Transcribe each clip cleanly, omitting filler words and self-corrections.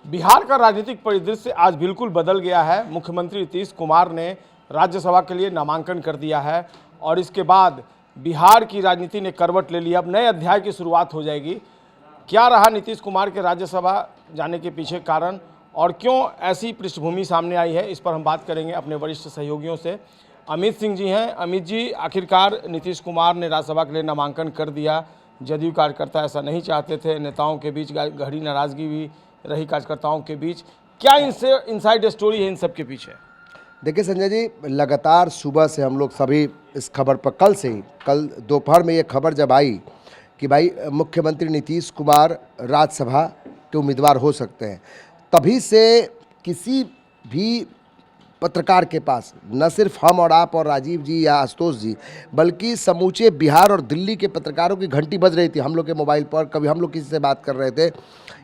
बिहार का राजनीतिक परिदृश्य आज बिल्कुल बदल गया है। मुख्यमंत्री नीतीश कुमार ने राज्यसभा के लिए नामांकन कर दिया है और इसके बाद बिहार की राजनीति ने करवट ले ली। अब नए अध्याय की शुरुआत हो जाएगी। क्या रहा नीतीश कुमार के राज्यसभा जाने के पीछे कारण और क्यों ऐसी पृष्ठभूमि सामने आई है, इस पर हम बात करेंगे अपने वरिष्ठ सहयोगियों से। अमित सिंह जी हैं। अमित जी, आखिरकार नीतीश कुमार ने राज्यसभा के लिए नामांकन कर दिया। जदयू कार्यकर्ता ऐसा नहीं चाहते थे, नेताओं के बीच गहरी नाराजगी भी रही कार्यकर्ताओं के बीच। क्या इनसे इनसाइड स्टोरी है इन सब के पीछे? देखिए संजय जी, लगातार सुबह से हम लोग सभी इस खबर पर कल दोपहर में ये खबर जब आई कि भाई मुख्यमंत्री नीतीश कुमार राज्यसभा के उम्मीदवार हो सकते हैं, तभी से किसी भी पत्रकार के पास न सिर्फ हम और आप और राजीव जी या आशुतोष जी, बल्कि समूचे बिहार और दिल्ली के पत्रकारों की घंटी बज रही थी हम लोग के मोबाइल पर। कभी हम लोग किसी से बात कर रहे थे,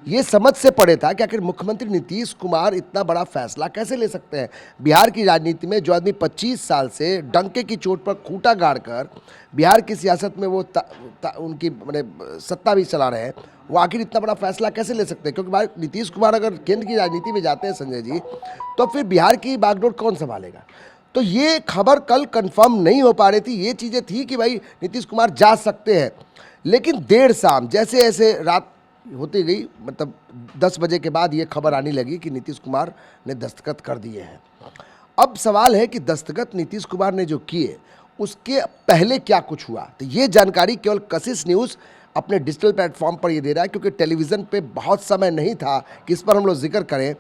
ये समझ से पड़े था कि आखिर मुख्यमंत्री नीतीश कुमार इतना बड़ा फैसला कैसे ले सकते हैं। बिहार की राजनीति में जो आदमी 25 साल से डंके की चोट पर खूंटा गाड़कर बिहार की सियासत में वो उनकी सत्ता भी चला रहे हैं, वो आखिर इतना बड़ा फैसला कैसे ले सकते हैं? क्योंकि भाई नीतीश कुमार अगर केंद्र की राजनीति में जाते हैं संजय जी, तो फिर बिहार की बागडोर कौन संभालेगा? तो ये खबर कल कंफर्म नहीं हो पा रही थी। ये चीज़ें थी कि भाई नीतीश कुमार जा सकते हैं, लेकिन देर शाम जैसे ऐसे रात होती गई, मतलब 10 बजे के बाद ये खबर आने लगी कि नीतीश कुमार ने दस्तखत कर दिए हैं। अब सवाल है कि दस्तखत नीतीश कुमार ने जो किए उसके पहले क्या कुछ हुआ, तो ये जानकारी केवल कशिश न्यूज़ अपने डिजिटल प्लेटफॉर्म पर ये दे रहा है, क्योंकि टेलीविज़न पे बहुत समय नहीं था कि इस पर हम लोग जिक्र करें।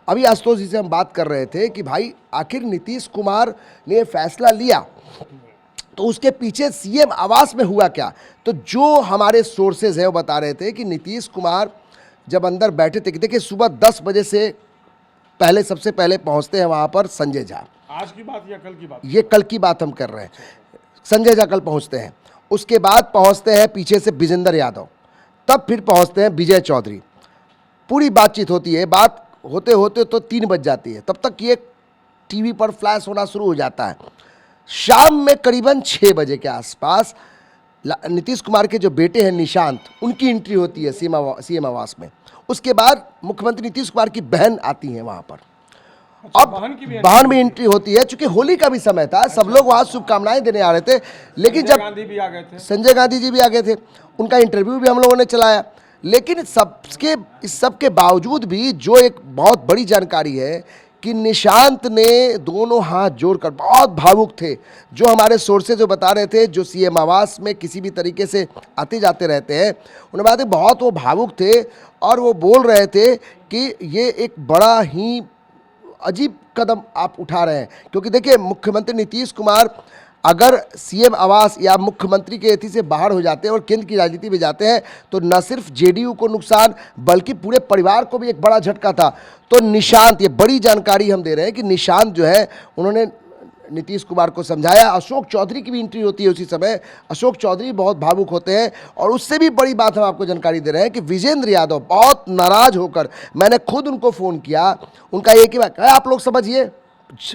अभी आशुतोष जी से हम बात कर रहे थे कि भाई आखिर नीतीश कुमार ने फैसला लिया तो उसके पीछे सीएम आवास में हुआ क्या। तो जो हमारे सोर्सेज हैं वो बता रहे थे कि नीतीश कुमार जब अंदर बैठे थे, कि देखिए सुबह 10 बजे से पहले सबसे पहले पहुंचते हैं वहाँ पर संजय झा। आज की बात या कल की बात? ये कल की बात हम कर रहे हैं। संजय झा कल पहुँचते हैं, उसके बाद पहुंचते हैं पीछे से विजेंद्र यादव, तब फिर पहुंचते हैं विजय चौधरी। पूरी बातचीत होती है, बात होते होते तो 3 बज जाती है, तब तक ये टीवी पर फ्लैश होना शुरू हो जाता है। शाम में करीबन 6 बजे के आसपास नीतीश कुमार के जो बेटे हैं निशांत, उनकी एंट्री होती है सीएम आवास में। उसके बाद मुख्यमंत्री नीतीश कुमार की बहन आती हैं वहाँ पर। अब बहन भी एंट्री होती है, चूंकि होली का भी समय था, सब लोग वहाँ शुभकामनाएं देने आ रहे थे। लेकिन जब संजय गांधी जी भी आ गए थे, उनका इंटरव्यू भी हम लोगों ने चलाया। लेकिन इस सब के बावजूद भी जो एक बहुत बड़ी जानकारी है कि निशांत ने दोनों हाथ जोड़कर, बहुत भावुक थे, जो हमारे सोर्सेज जो बता रहे थे, जो सीएम आवास में किसी भी तरीके से आते जाते रहते हैं, उन्हें बात है बहुत वो भावुक थे और वो बोल रहे थे कि ये एक बड़ा ही अजीब कदम आप उठा रहे हैं। क्योंकि देखिए मुख्यमंत्री नीतीश कुमार अगर सीएम आवास या मुख्यमंत्री के एथी से बाहर हो जाते हैं और केंद्र की राजनीति में जाते हैं, तो न सिर्फ जेडीयू को नुकसान बल्कि पूरे परिवार को भी एक बड़ा झटका था। तो निशांत, ये बड़ी जानकारी हम दे रहे हैं कि निशांत जो है उन्होंने नीतीश कुमार को समझाया। अशोक चौधरी की भी एंट्री होती है उसी समय। अशोक चौधरी बहुत भावुक होते हैं और उससे भी बड़ी बात हम आपको जानकारी दे रहे हैं कि विजेंद्र यादव बहुत नाराज होकर, मैंने खुद उनको फ़ोन किया, उनका एक ही बात, आप लोग समझिए,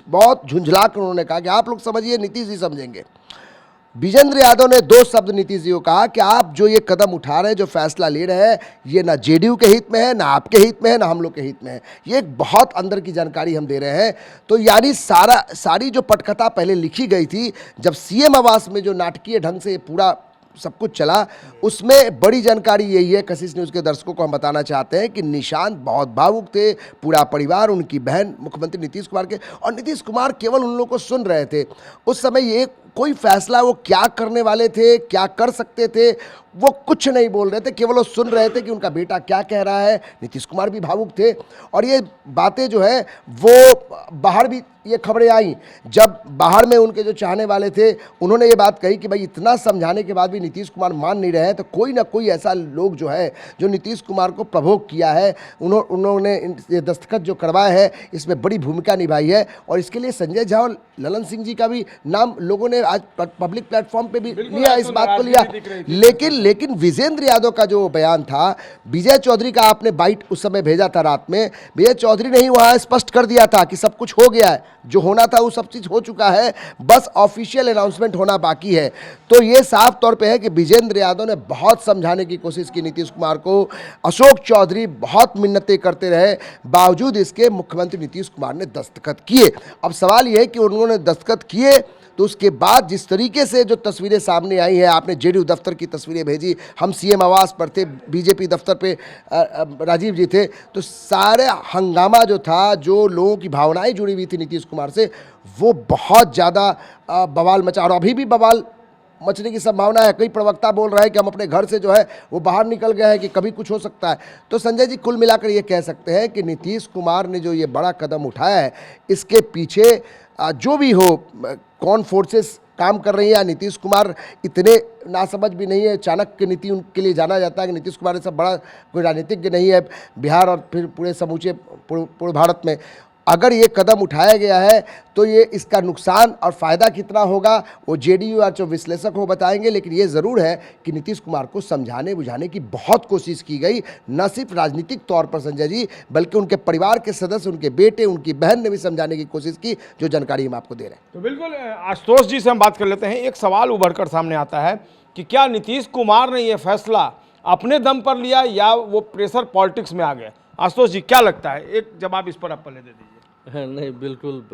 बहुत झुंझला कर उन्होंने कहा कि आप लोग समझिए, नीतीश जी समझेंगे। विजेंद्र यादव ने 2 शब्द नीतीश जी को कहा कि आप जो ये कदम उठा रहे हैं, जो फैसला ले रहे हैं, ये ना जेडीयू के हित में है, ना आपके हित में है, ना हम लोग के हित में है। ये एक बहुत अंदर की जानकारी हम दे रहे हैं। तो यानी सारी जो पटकथा पहले लिखी गई थी, जब सीएम आवास में जो नाटकीय ढंग से पूरा सब कुछ चला, उसमें बड़ी जानकारी यही है, कशिश न्यूज़ के दर्शकों को हम बताना चाहते हैं कि निशांत बहुत भावुक थे, पूरा परिवार, उनकी बहन मुख्यमंत्री नीतीश कुमार के, और नीतीश कुमार केवल उन लोगों को सुन रहे थे। उस समय ये कोई फैसला वो क्या करने वाले थे, क्या कर सकते थे, वो कुछ नहीं बोल रहे थे, केवल वो सुन रहे थे कि उनका बेटा क्या कह रहा है। नीतीश कुमार भी भावुक थे और ये बातें जो है वो बाहर भी ये खबरें आई। जब बाहर में उनके जो चाहने वाले थे, उन्होंने ये बात कही कि भाई इतना समझाने के बाद भी नीतीश कुमार मान नहीं रहे हैं, तो कोई ना कोई ऐसा लोग जो है जो नीतीश कुमार को प्रवोक किया है, उन्होंने ये दस्तखत जो करवाए हैं, इसमें बड़ी भूमिका निभाई है। और इसके लिए संजय झा और ललन सिंह जी का भी नाम लोगों ने आज पब्लिक प्लेटफॉर्म पे भी बिल्कुल, लिया, आज इस तो बात को नाराजगी लिया। भी दिख रही थी। लेकिन विजेंद्र यादव का जो बयान था, विजय चौधरी का आपने बाइट उस समय भेजा था रात में, विजय चौधरी ने ही वहां स्पष्ट कर दिया था कि सब कुछ हो गया है, जो होना था वो सब चीज हो चुका है, बस ऑफिशियल अनाउंसमेंट होना बाकी है। तो ये साफ तौर पे है कि विजेंद्र यादव ने बहुत समझाने की कोशिश की नीतीश कुमार को, अशोक चौधरी बहुत मिन्नतें करते रहे, बावजूद इसके मुख्यमंत्री नीतीश कुमार ने दस्तखत किए। अब सवाल यह है कि उन्होंने दस्तखत किए तो उसके बाद जिस तरीके से जो तस्वीरें सामने आई हैं, आपने जेडीयू दफ्तर की तस्वीरें भेजी, हम सीएम आवास पर थे, बीजेपी दफ्तर पे राजीव जी थे, तो सारे हंगामा जो था, जो लोगों की भावनाएं जुड़ी हुई थी नीतीश कुमार से, वो बहुत ज़्यादा बवाल मचा, और अभी भी बवाल मचने की संभावना है। कई प्रवक्ता बोल रहा है कि हम अपने घर से जो है वो बाहर निकल गए हैं, कि कभी कुछ हो सकता है। तो संजय जी, कुल मिलाकर ये कह सकते हैं कि नीतीश कुमार ने जो ये बड़ा कदम उठाया है, इसके पीछे जो भी हो, कौन फोर्सेस काम कर रही है, या नीतीश कुमार इतने नासमझ भी नहीं है, चाणक्य नीति उनके लिए जाना जाता है कि नीतीश कुमार ऐसा बड़ा कोई राजनीतिज्ञ नहीं है बिहार और फिर पूरे समूचे पूरे भारत में। अगर ये कदम उठाया गया है तो ये इसका नुकसान और फ़ायदा कितना होगा वो जेडीयू और जो विश्लेषक हो बताएंगे। लेकिन ये ज़रूर है कि नीतीश कुमार को समझाने बुझाने की बहुत कोशिश की गई, न सिर्फ राजनीतिक तौर पर संजय जी, बल्कि उनके परिवार के सदस्य, उनके बेटे, उनकी बहन ने भी समझाने की कोशिश की, जो जानकारी हम आपको दे रहे हैं। तो बिल्कुल आशुतोष जी से हम बात कर लेते हैं। एक सवाल उभर कर सामने आता है कि क्या नीतीश कुमार ने यह फैसला अपने दम पर लिया या वो प्रेशर पॉलिटिक्स में आ गए? आशुतोष जी, क्या लगता है? एक जवाब इस पर आप पहले दे दीजिए। नहीं, बिल्कुल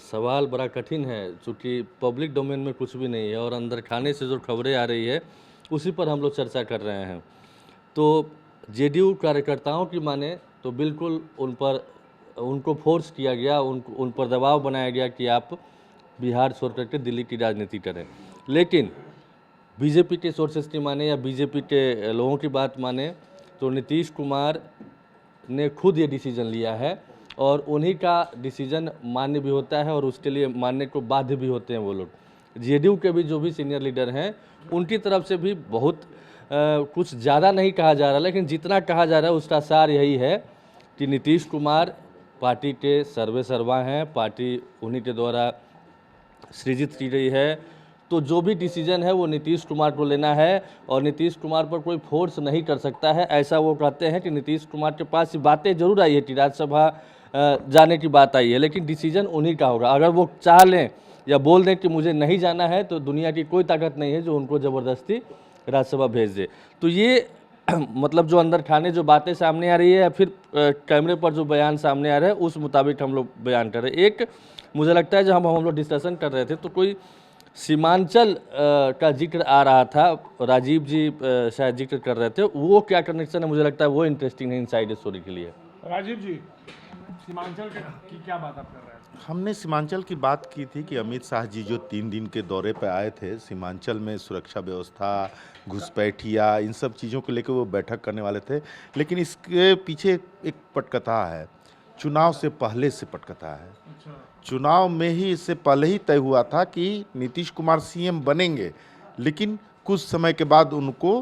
सवाल बड़ा कठिन है, चूँकि पब्लिक डोमेन में कुछ भी नहीं है और अंदर खाने से जो खबरें आ रही है उसी पर हम लोग चर्चा कर रहे हैं। तो जेडीयू कार्यकर्ताओं की माने तो बिल्कुल उनको फोर्स किया गया, उन पर दबाव बनाया गया कि आप बिहार छोड़ करके दिल्ली की राजनीति करें। लेकिन बीजेपी के सोर्सेस की माने या बीजेपी के लोगों की बात माने तो नीतीश कुमार ने खुद ये डिसीजन लिया है और उन्हीं का डिसीजन मान्य भी होता है और उसके लिए मानने को बाध्य भी होते हैं वो लोग। जेडीयू के भी जो भी सीनियर लीडर हैं उनकी तरफ से भी बहुत कुछ ज़्यादा नहीं कहा जा रहा, लेकिन जितना कहा जा रहा है उसका सार यही है कि नीतीश कुमार पार्टी के सर्वे सर्वा हैं, पार्टी उन्हीं के द्वारा सृजित की गई है। तो जो भी डिसीजन है वो नीतीश कुमार को लेना है और नीतीश कुमार पर कोई फोर्स नहीं कर सकता है। ऐसा वो कहते हैं कि नीतीश कुमार के पास बातें जरूर आई है कि राज्यसभा जाने की बात आई है, लेकिन डिसीजन उन्हीं का होगा। अगर वो चाह लें या बोल दें कि मुझे नहीं जाना है तो दुनिया की कोई ताकत नहीं है जो उनको ज़बरदस्ती राज्यसभा भेज दे। तो ये मतलब जो अंदर खाने जो बातें सामने आ रही है या फिर कैमरे पर जो बयान सामने आ रहा है उस मुताबिक हम लोग बयान कर रहे हैं। एक मुझे लगता है जब हम लोग डिस्कशन कर रहे थे तो कोई सीमांचल का जिक्र आ रहा था, राजीव जी शायद जिक्र कर रहे थे, वो क्या कनेक्शन है मुझे लगता है वो इंटरेस्टिंग है इनसाइड स्टोरी के लिए। राजीव जी, सीमांचल की क्या बात आप कर रहे हैं? हमने सीमांचल की बात की थी कि अमित शाह जी जो 3 दिन के दौरे पर आए थे, सीमांचल में सुरक्षा व्यवस्था, घुसपैठिया, इन सब चीज़ों को लेकर वो बैठक करने वाले थे। लेकिन इसके पीछे एक पटकथा है, चुनाव से पहले से पटकथा है। चुनाव में ही इससे पहले ही तय हुआ था कि नीतीश कुमार सीएम बनेंगे, लेकिन कुछ समय के बाद उनको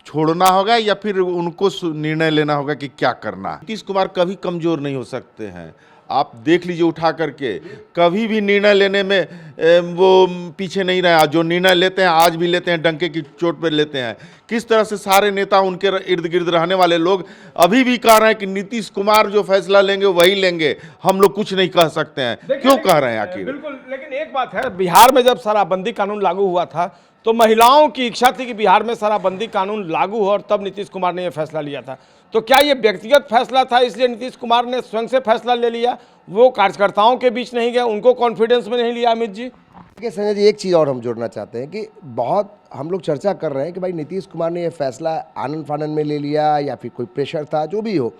छोड़ना होगा या फिर उनको निर्णय लेना होगा कि क्या करना है। नीतीश कुमार कभी कमज़ोर नहीं हो सकते हैं, आप देख लीजिए उठा करके, कभी भी निर्णय लेने में वो पीछे नहीं रहे। जो निर्णय लेते हैं आज भी लेते हैं, डंके की चोट पर लेते हैं। किस तरह से सारे नेता उनके इर्द गिर्द रहने वाले लोग अभी भी कह रहे हैं कि नीतीश कुमार जो फैसला लेंगे वही लेंगे, हम लोग कुछ नहीं कह सकते हैं। क्यों कह रहे हैं आखिर? बिल्कुल, लेकिन एक बात है, बिहार में जब शराबबंदी कानून लागू हुआ था तो महिलाओं की इच्छा थी कि बिहार में शराबबंदी कानून लागू हो और तब नीतीश कुमार ने यह फैसला लिया था। तो क्या ये व्यक्तिगत फैसला था इसलिए नीतीश कुमार ने स्वयं से फैसला ले लिया, वो कार्यकर्ताओं के बीच नहीं गए, उनको कॉन्फिडेंस में नहीं लिया? अमित जी, देखिए संजय जी, एक चीज़ और हम जोड़ना चाहते हैं कि बहुत हम लोग चर्चा कर रहे हैं कि भाई नीतीश कुमार ने ये फैसला आनन फानन में ले लिया या फिर कोई प्रेशर था, जो भी हो।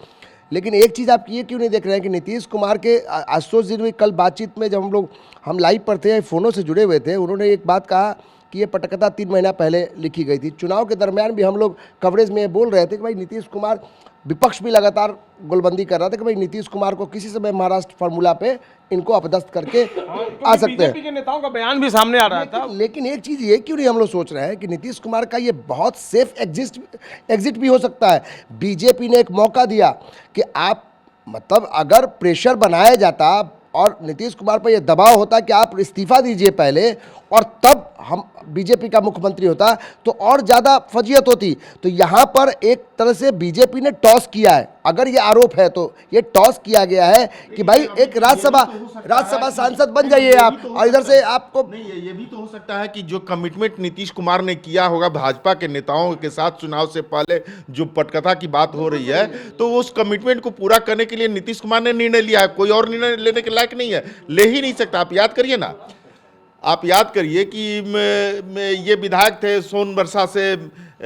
लेकिन एक चीज़ आप ये क्यों नहीं देख रहे हैं कि नीतीश कुमार के आशुतोष जी ने कल बातचीत में, जब हम लाइव पर थे, फ़ोनों से जुड़े हुए थे, उन्होंने एक बात कहा कि ये पटकथा 3 महीना पहले लिखी गई थी। चुनाव के दरमियान भी हम लोग कवरेज में ये बोल रहे थे कि भाई नीतीश कुमार, विपक्ष भी लगातार गोलबंदी कर रहा था कि भाई नीतीश कुमार को किसी समय महाराष्ट्र फार्मूला पे इनको अपदस्थ करके आ सकते हैं। बीजेपी के नेताओं का बयान भी सामने आ रहा था। लेकिन एक चीज़ ये क्यों नहीं हम लोग सोच रहे हैं कि नीतीश कुमार का ये बहुत सेफ एग्जिट भी हो सकता है। बीजेपी ने एक मौका दिया कि आप, मतलब अगर प्रेशर बनाया जाता, और नीतीश कुमार पर यह दबाव होता कि आप इस्तीफा दीजिए पहले और तब हम बीजेपी का मुख्यमंत्री होता तो और ज़्यादा फजीयत होती। तो यहाँ पर एक तरह से बीजेपी ने टॉस किया है, अगर ये आरोप है तो ये टॉस किया गया है कि भाई एक राज्यसभा सांसद बन जाइए आप, और इधर से आपको नहीं, ये भी तो हो सकता है कि जो कमिटमेंट नीतीश कुमार ने किया होगा भाजपा के नेताओं के साथ चुनाव से पहले, जो पटकथा की बात हो रही है, तो उस कमिटमेंट को पूरा करने के लिए नीतीश कुमार ने निर्णय लिया है। कोई और निर्णय लेने के लायक नहीं है, ले ही नहीं सकता। आप याद करिए ना, आप याद करिए कि ये विधायक थे सोनबरसा से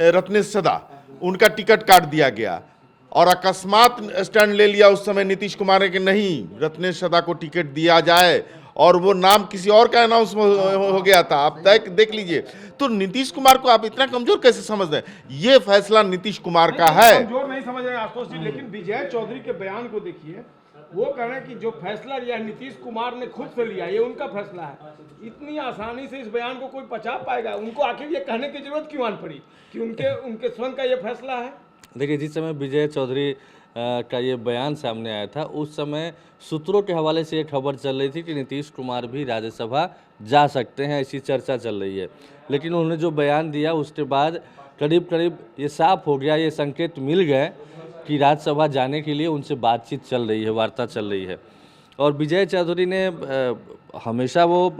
रत्नेश सदा, उनका टिकट काट दिया गया और अकस्मात स्टैंड ले लिया उस समय नीतीश कुमार ने कि नहीं, रत्नेश सदा को टिकट दिया जाए, और वो नाम किसी और का अनाउंस हो गया था। आप देख लीजिए, तो नीतीश कुमार को आप इतना कमजोर कैसे समझ रहे हैं? ये फैसला नीतीश कुमार का है। कमजोर नहीं समझ रहे हैं आशुतोष जी, लेकिन विजय चौधरी के बयान को देखिए। वो कह रहे हैं कि जो फैसला लिया नीतीश कुमार ने खुद से लिया, ये उनका फैसला है। इतनी आसानी से इस बयान को कोई पचा पाएगा? उनको आखिर ये कहने की जरूरत क्यों आन पड़ी कि उनके स्वयं का ये फैसला है? देखिए, जिस समय विजय चौधरी का ये बयान सामने आया था, उस समय सूत्रों के हवाले से ये खबर चल रही थी कि नीतीश कुमार भी राज्यसभा जा सकते हैं, ऐसी चर्चा चल रही है। लेकिन उन्होंने जो बयान दिया उसके बाद करीब करीब ये साफ हो गया, ये संकेत मिल गए कि राज्यसभा जाने के लिए उनसे बातचीत चल रही है, वार्ता चल रही है। और विजय चौधरी ने हमेशा वो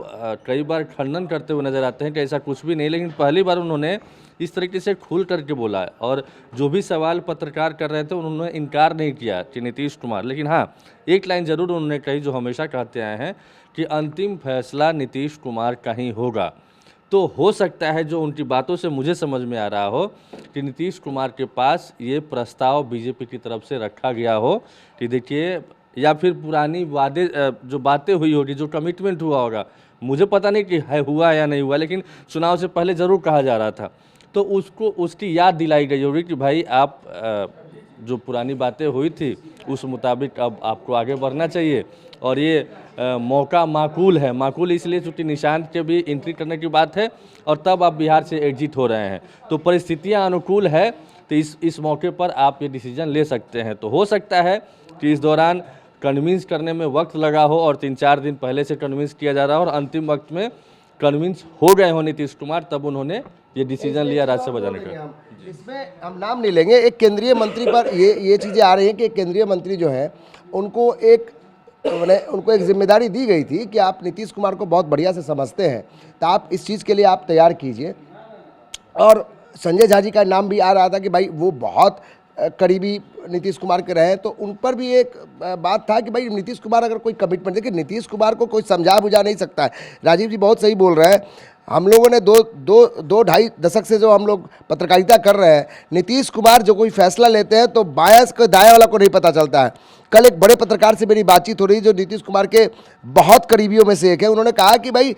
कई बार खंडन करते हुए नजर आते हैं कि ऐसा कुछ भी नहीं, लेकिन पहली बार उन्होंने इस तरीके से खुल करके बोला है। और जो भी सवाल पत्रकार कर रहे थे उन्होंने इनकार नहीं किया कि नीतीश कुमार, लेकिन हाँ, एक लाइन जरूर उन्होंने कही जो हमेशा कहते आए हैं कि अंतिम फैसला नीतीश कुमार का ही होगा। तो हो सकता है, जो उनकी बातों से मुझे समझ में आ रहा हो, कि नीतीश कुमार के पास ये प्रस्ताव बीजेपी की तरफ से रखा गया हो कि देखिए, या फिर पुरानी वादे जो बातें हुई होगी, जो कमिटमेंट हुआ होगा, मुझे पता नहीं कि है हुआ या नहीं हुआ, लेकिन चुनाव से पहले ज़रूर कहा जा रहा था, तो उसकी याद दिलाई गई होगी कि भाई आप जो पुरानी बातें हुई थी उस मुताबिक अब आपको आगे बढ़ना चाहिए। और ये मौका माकूल है, माकूल इसलिए चूँकि निशांत के भी एंट्री करने की बात है और तब आप बिहार से एग्जिट हो रहे हैं, तो परिस्थितियां अनुकूल है, तो इस मौके पर आप ये डिसीजन ले सकते हैं। तो हो सकता है कि इस दौरान कन्विंस करने में वक्त लगा हो और 3-4 दिन पहले से कन्विंस किया जा रहा हो और अंतिम वक्त में कन्विंस हो गए हो नीतीश कुमार, तब उन्होंने ये डिसीजन लिया राज्यसभा जाने का। इसमें हम नाम नहीं लेंगे, एक केंद्रीय मंत्री पर ये चीज़ें आ रही हैं कि एक केंद्रीय मंत्री जो है उनको एक जिम्मेदारी दी गई थी कि आप नीतीश कुमार को बहुत बढ़िया से समझते हैं, तो आप इस चीज़ के लिए आप तैयार कीजिए। और संजय झा जी का नाम भी आ रहा था कि भाई वो बहुत करीबी नीतीश कुमार के रहे, तो उन पर भी एक बात था कि भाई नीतीश कुमार अगर कोई कमिटमेंट, देखिए नीतीश कुमार को कोई समझा बुझा नहीं सकता है। राजीव जी बहुत सही बोल रहे हैं, हम लोगों ने दो ढाई दशक से जो हम लोग पत्रकारिता कर रहे हैं, नीतीश कुमार जो कोई फैसला लेते हैं तो बायस को दाएं वाला को नहीं पता चलता है। कल एक बड़े पत्रकार से मेरी बातचीत हो रही जो नीतीश कुमार के बहुत करीबियों में से एक है, उन्होंने कहा कि भाई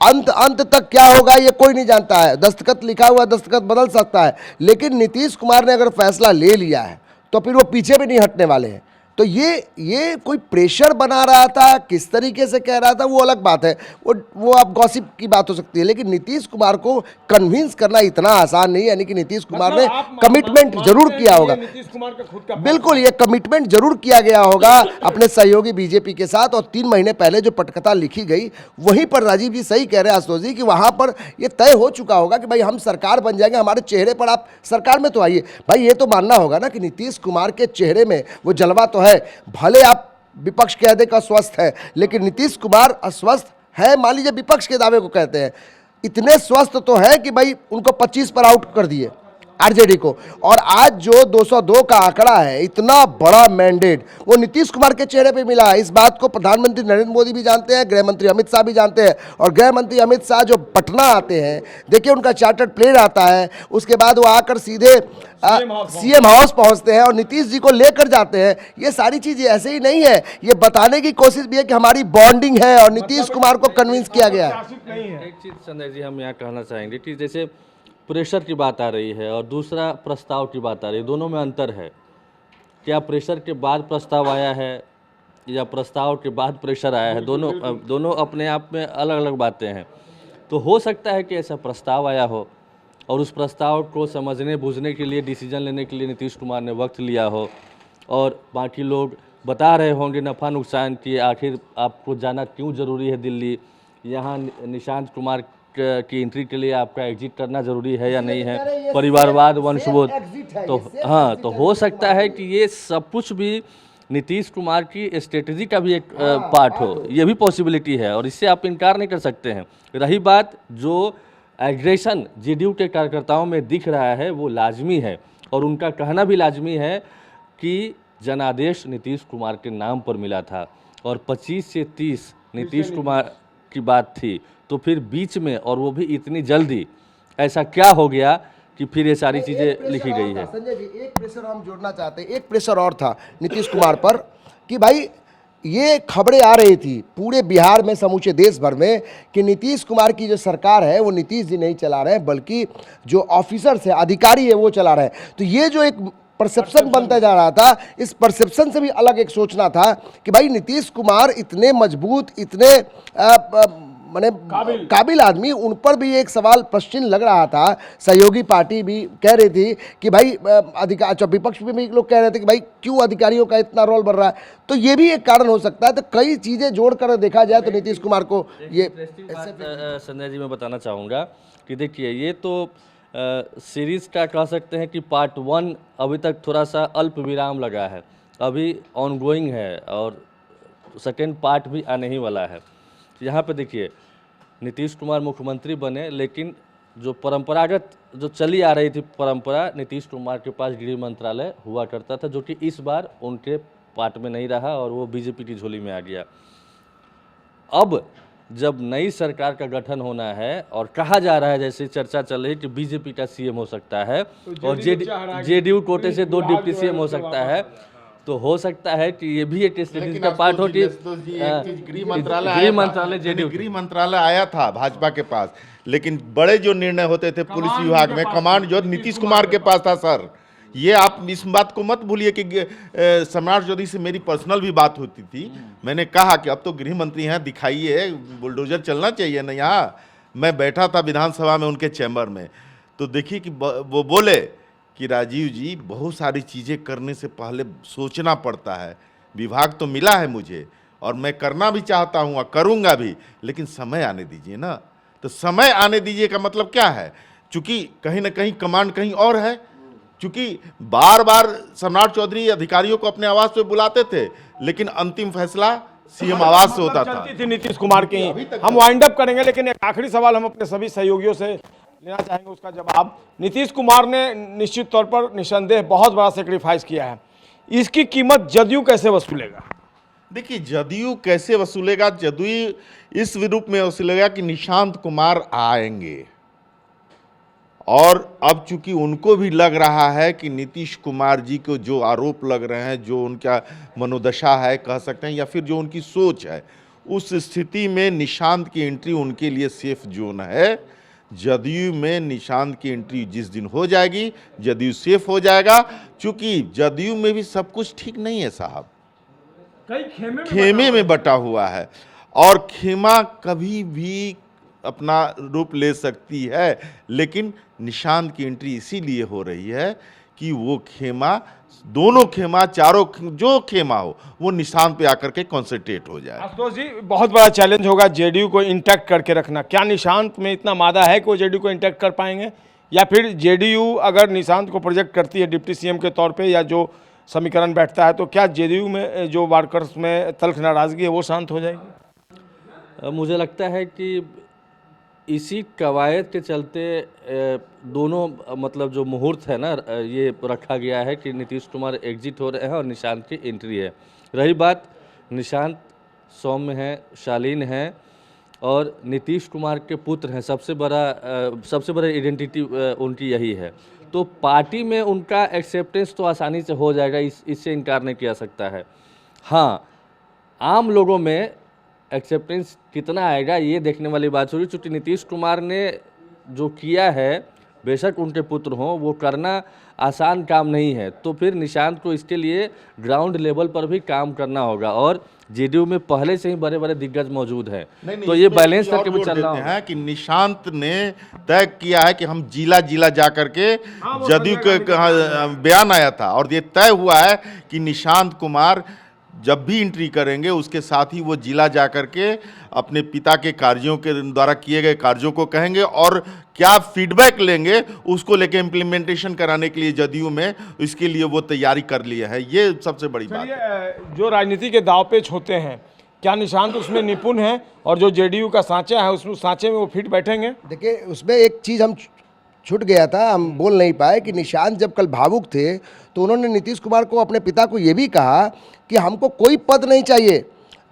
अंत तक क्या होगा ये कोई नहीं जानता है, दस्तखत लिखा हुआ दस्तखत बदल सकता है, लेकिन नीतीश कुमार ने अगर फैसला ले लिया है तो फिर वो पीछे भी नहीं हटने वाले हैं। तो ये कोई प्रेशर बना रहा था, किस तरीके से कह रहा था वो अलग बात है, वो आप गॉसिप की बात हो सकती है, लेकिन नीतीश कुमार को कन्विंस करना इतना आसान नहीं है। यानी कि नीतीश कुमार ने कमिटमेंट जरूर किया होगा, नीतीश कुमार का खुद का बिल्कुल ये कमिटमेंट जरूर किया गया होगा अपने सहयोगी बीजेपी के साथ। और 3 महीने पहले जो पटकथा लिखी गई वहीं पर राजीव जी सही कह रहे हैं आशुतोष जी कि वहां पर ये तय हो चुका होगा कि भाई हम सरकार बन जाएंगे, हमारे चेहरे पर आप सरकार में तो आइए। भाई ये तो मानना होगा ना कि नीतीश कुमार के चेहरे में वो जलवा तो है, भले आप विपक्ष कह दे का स्वस्थ है, लेकिन नीतीश कुमार अस्वस्थ है, मान लीजिए विपक्ष के दावे को कहते हैं, इतने स्वस्थ तो है कि भाई उनको 25 पर आउट कर दिए आरजेडी को। और आज जो 202 का आंकड़ा है, इतना बड़ा मैंडेट वो नीतीश कुमार के चेहरे पे मिला है। इस बात को प्रधानमंत्री नरेंद्र मोदी भी जानते हैं, गृह मंत्री अमित शाह भी जानते हैं। और गृह मंत्री अमित शाह जो पटना आते हैं, देखिए उनका चार्टर्ड प्लेन आता है, उसके बाद वो आकर सीधे सीएम हाउस पहुंचते हैं और नीतीश जी को लेकर जाते हैं। ये सारी चीजें ऐसे ही नहीं है, ये बताने की कोशिश भी है कि हमारी बॉन्डिंग है और नीतीश कुमार को कन्विंस किया गया है। एक चीज़ संजय जी हम यहाँ कहना चाहेंगे कि जैसे प्रेशर की बात आ रही है और दूसरा प्रस्ताव की बात आ रही है, दोनों में अंतर है। क्या प्रेशर के बाद प्रस्ताव आया है या प्रस्ताव के बाद प्रेशर आया है? दोनों अपने आप में अलग अलग बातें हैं। तो हो सकता है कि ऐसा प्रस्ताव आया हो और उस प्रस्ताव को समझने बूझने के लिए, डिसीजन लेने के लिए नीतीश कुमार ने वक्त लिया हो और बाकी लोग बता रहे होंगे नफ़ा नुकसान की, आखिर आपको जाना क्यों ज़रूरी है दिल्ली, यहाँ निशांत कुमार की एंट्री के लिए आपका एग्जिट करना ज़रूरी है या नहीं है, परिवारवाद, वंशबोध। तो हाँ, तो हो सकता है कि ये सब कुछ भी नीतीश कुमार की स्ट्रेटजी का भी एक पार्ट हो, ये भी पॉसिबिलिटी है और इससे आप इनकार नहीं कर सकते हैं। रही बात जो एग्रेशन जेडीयू के कार्यकर्ताओं में दिख रहा है वो लाजमी है और उनका कहना भी लाजमी है कि जनादेश नीतीश कुमार के नाम पर मिला था और 25 से 30 नीतीश कुमार की बात थी, तो फिर बीच में और वो भी इतनी जल्दी ऐसा क्या हो गया कि फिर ये सारी चीज़ें लिखी गई है। संजय जी, एक प्रेशर हम जोड़ना चाहते हैं, एक प्रेशर और था नीतीश कुमार पर कि भाई ये खबरें आ रही थी पूरे बिहार में, समूचे देश भर में, कि नीतीश कुमार की जो सरकार है वो नीतीश जी नहीं चला रहे हैं बल्कि जो ऑफिसर्स है, अधिकारी है, वो चला रहे हैं। तो ये जो एक परसेप्शन बनता जा रहा था, इस परसेप्शन से भी अलग एक सोचना था कि भाई नीतीश कुमार इतने मजबूत, इतने माने काबिल आदमी, उन पर भी एक सवाल प्रश्न लग रहा था। सहयोगी पार्टी भी कह रही थी कि भाई अधिकार, विपक्ष में भी लोग कह रहे थे कि भाई क्यों अधिकारियों का इतना रोल बढ़ रहा है, तो ये भी एक कारण हो सकता है। तो कई चीज़ें जोड़कर देखा जाए तो नीतीश कुमार को ये संजय जी मैं बताना चाहूँगा कि देखिए ये तो सीरीज का कह सकते हैं कि पार्ट 1 अभी तक थोड़ा सा अल्प विराम लगा है, अभी ऑनगोइंग है और सेकेंड पार्ट भी आने ही वाला है। यहाँ पे देखिए नीतीश कुमार मुख्यमंत्री बने, लेकिन जो परंपरागत जो चली आ रही थी परंपरा, नीतीश कुमार के पास गृह मंत्रालय हुआ करता था, जो कि इस बार उनके पार्ट में नहीं रहा और वो बीजेपी की झोली में आ गया। अब जब नई सरकार का गठन होना है और कहा जा रहा है, जैसे चर्चा चल रही है कि बीजेपी का सीएम हो सकता है और जेडीयू कोटे से 2 डिप्टी सीएम हो सकता है, तो हो सकता है कि ये भी एक स्ट्रेटेजी का पार्ट हो कि गृह मंत्रालय जेडीयू गृह मंत्रालय आया था भाजपा के पास, लेकिन बड़े जो निर्णय होते थे पुलिस विभाग में, कमांड जो नीतीश कुमार के पास था। सर ये आप इस बात को मत भूलिए कि सम्राट चौधरी से मेरी पर्सनल भी बात होती थी। मैंने कहा कि अब तो गृह मंत्री हैं, दिखाइए, बुलडोजर चलना चाहिए ना यहाँ। मैं बैठा था विधानसभा में उनके चैम्बर में, तो देखिए कि वो बोले कि राजीव जी बहुत सारी चीज़ें करने से पहले सोचना पड़ता है, विभाग तो मिला है मुझे और मैं करना भी चाहता हूँ और करूँगा भी, लेकिन समय आने दीजिए ना। तो समय आने दीजिए का मतलब क्या है, चूँकि कहीं ना कहीं कमांड कहीं और है, चूँकि बार बार सम्राट चौधरी अधिकारियों को अपने आवास पे बुलाते थे, लेकिन अंतिम फैसला सीएम आवास से होता था। चलती थी नीतीश कुमार की। हम वाइंड अप करेंगे, लेकिन एक आखिरी सवाल हम अपने सभी सहयोगियों से लेना चाहेंगे, उसका जवाब। नीतीश कुमार ने निश्चित तौर पर निसंदेह बहुत बड़ा सेक्रीफाइस किया है, इसकी कीमत जदयू कैसे वसूलेगा? देखिए जदयू कैसे वसूलेगा, जदयू इस रूप में वसूलेगा कि निशांत कुमार आएंगे और अब चूंकि उनको भी लग रहा है कि नीतीश कुमार जी को जो आरोप लग रहे हैं, जो उनका मनोदशा है कह सकते हैं, या फिर जो उनकी सोच है, उस स्थिति में निशांत की एंट्री उनके लिए सेफ जोन है। जदयू में निशांत की एंट्री जिस दिन हो जाएगी, जदयू सेफ हो जाएगा। चूंकि जदयू में भी सब कुछ ठीक नहीं है साहब, कई खेमे में बटा हुआ है और खेमा कभी भी अपना रूप ले सकती है, लेकिन निशांत की एंट्री इसीलिए हो रही है कि वो खेमा, दोनों खेमा, चारों जो खेमा हो वो निशांत पे आकर के कॉन्सेंट्रेट हो जाए। आशुतोष जी, बहुत बड़ा चैलेंज होगा जेडीयू को इंटैक्ट करके रखना। क्या निशांत में इतना मादा है कि वो जेडीयू को इंटैक्ट कर पाएंगे, या फिर जेडीयू अगर निशांत को प्रोजेक्ट करती है डिप्टी सीएम के तौर पे, या जो समीकरण बैठता है, तो क्या जेडीयू में जो वर्कर्स में तल्ख नाराजगी है वो शांत हो जाएगी? मुझे लगता है कि इसी कवायद के चलते दोनों मतलब जो मुहूर्त है ना, ये रखा गया है कि नीतीश कुमार एग्जिट हो रहे हैं और निशांत की एंट्री है। रही बात, निशांत सौम्य है, शालीन है और नीतीश कुमार के पुत्र हैं, सबसे बड़ा आइडेंटिटी उनकी यही है, तो पार्टी में उनका एक्सेप्टेंस तो आसानी से हो जाएगा, इससे इनकार नहीं किया सकता है। हाँ, आम लोगों में एक्सेप्टेंस कितना आएगा ये देखने वाली बात होगी, क्योंकि नीतीश कुमार ने जो किया है, बेशक उनके पुत्र हों, वो करना आसान काम नहीं है, तो फिर निशांत को इसके लिए ग्राउंड लेवल पर भी काम करना होगा और जेडीयू में पहले से ही बड़े बड़े दिग्गज मौजूद हैं, तो ये बैलेंस करके भी चलना है कि निशांत ने तय किया है कि हम जिला जिला जा करके, जदयू के बयान आया था और ये तय हुआ है कि निशांत कुमार जब भी एंट्री करेंगे उसके साथ ही वो जिला जा कर के अपने पिता के कार्यों के द्वारा किए गए कार्यों को कहेंगे और क्या फीडबैक लेंगे उसको लेके इम्प्लीमेंटेशन कराने के लिए जदयू में इसके लिए वो तैयारी कर लिया है। ये सबसे बड़ी बात है। चलिए, जो राजनीति के दांवपेच होते हैं, क्या निशांत उसमें निपुण है और जो जेडीयू का सांचा है उसमें सांचे में वो फिट बैठेंगे? देखिए, उसमें एक चीज़ हम छूट गया था, हम बोल नहीं पाए कि निशांत जब कल भावुक थे तो उन्होंने नीतीश कुमार को, अपने पिता को ये भी कहा कि हमको कोई पद नहीं चाहिए।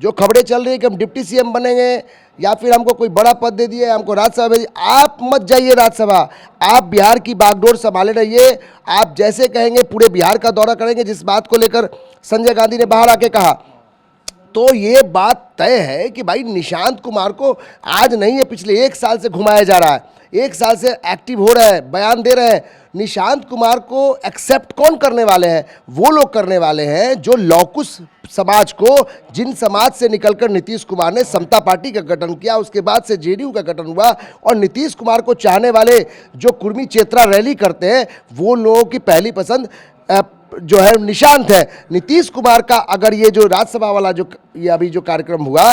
जो खबरें चल रही है कि हम डिप्टी सीएम बनेंगे या फिर हमको कोई बड़ा पद दे दिए, हमको राज्यसभा भेजिए, आप मत जाइए राज्यसभा, आप बिहार की बागडोर संभाले रहिए। आप जैसे कहेंगे पूरे बिहार का दौरा करेंगे, जिस बात को लेकर संजय गांधी ने बाहर आके कहा। तो ये बात तय है कि भाई निशांत कुमार को आज नहीं है, पिछले 1 साल से घुमाया जा रहा है, 1 साल से एक्टिव हो रहा है, बयान दे रहे हैं। निशांत कुमार को एक्सेप्ट कौन करने वाले हैं? वो लोग करने वाले हैं जो लौकुश समाज को, जिन समाज से निकलकर नीतीश कुमार ने समता पार्टी का गठन किया, उसके बाद से जेडीयू का गठन हुआ, और नीतीश कुमार को चाहने वाले जो कुर्मी चेत्रा रैली करते हैं, वो लोगों की पहली पसंद जो है निशांत है। नीतीश कुमार का अगर ये जो राज्यसभा वाला जो ये अभी जो कार्यक्रम हुआ,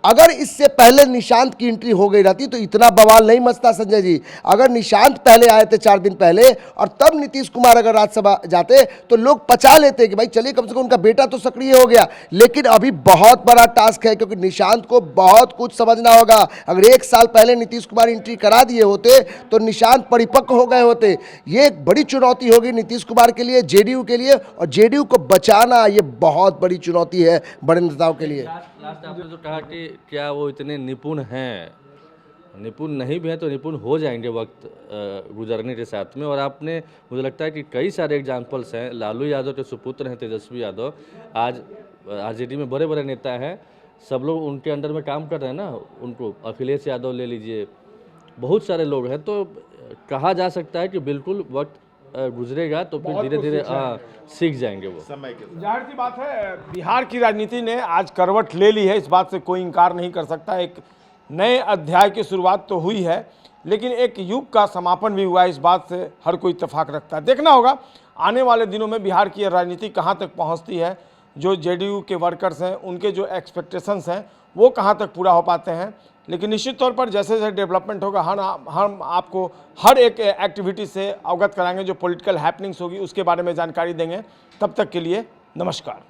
अगर इससे पहले निशांत की एंट्री हो गई रहती तो इतना बवाल नहीं मचता संजय जी। अगर निशांत पहले आए थे 4 दिन पहले और तब नीतीश कुमार अगर राज्यसभा जाते तो लोग पचा लेते कि भाई चलिए कम से कम उनका बेटा तो सक्रिय हो गया। लेकिन अभी बहुत बड़ा टास्क है, क्योंकि निशांत को बहुत कुछ समझना होगा। अगर 1 साल पहले नीतीश कुमार एंट्री करा दिए होते तो निशांत परिपक्व हो गए होते। ये एक बड़ी चुनौती होगी नीतीश कुमार के लिए, जेडीयू के लिए, और जेडीयू को बचाना ये बहुत बड़ी चुनौती है बड़े नेताओं के लिए। लास्ट आपने जो कहा कि क्या वो इतने निपुण हैं, निपुण नहीं भी हैं तो निपुण हो जाएंगे वक्त गुजरने के साथ में। और आपने, मुझे लगता है कि कई सारे एग्जाम्पल्स हैं। लालू यादव के सुपुत्र हैं तेजस्वी यादव, आज आरजेडी में बड़े बड़े नेता हैं, सब लोग उनके अंडर में काम कर रहे हैं ना। उनको अखिलेश यादव ले लीजिए, बहुत सारे लोग हैं। तो कहा जा सकता है कि बिल्कुल वक्त गुजरेगा तो फिर धीरे धीरे सीख जाएंगे वो। समय के जाहिर सी बात है, बिहार की राजनीति ने आज करवट ले ली है, इस बात से कोई इनकार नहीं कर सकता। एक नए अध्याय की शुरुआत तो हुई है, लेकिन एक युग का समापन भी हुआ है, इस बात से हर कोई इत्तेफाक रखता है। देखना होगा आने वाले दिनों में बिहार की राजनीति कहाँ तक पहुँचती है। जो जेडीयू के वर्कर्स हैं, उनके जो एक्सपेक्टेशंस हैं वो कहाँ तक पूरा हो पाते हैं। लेकिन निश्चित तौर पर जैसे जैसे डेवलपमेंट होगा हम आपको हर एक एक्टिविटी से अवगत कराएंगे। जो पॉलिटिकल हैपनिंग्स होगी उसके बारे में जानकारी देंगे। तब तक के लिए नमस्कार।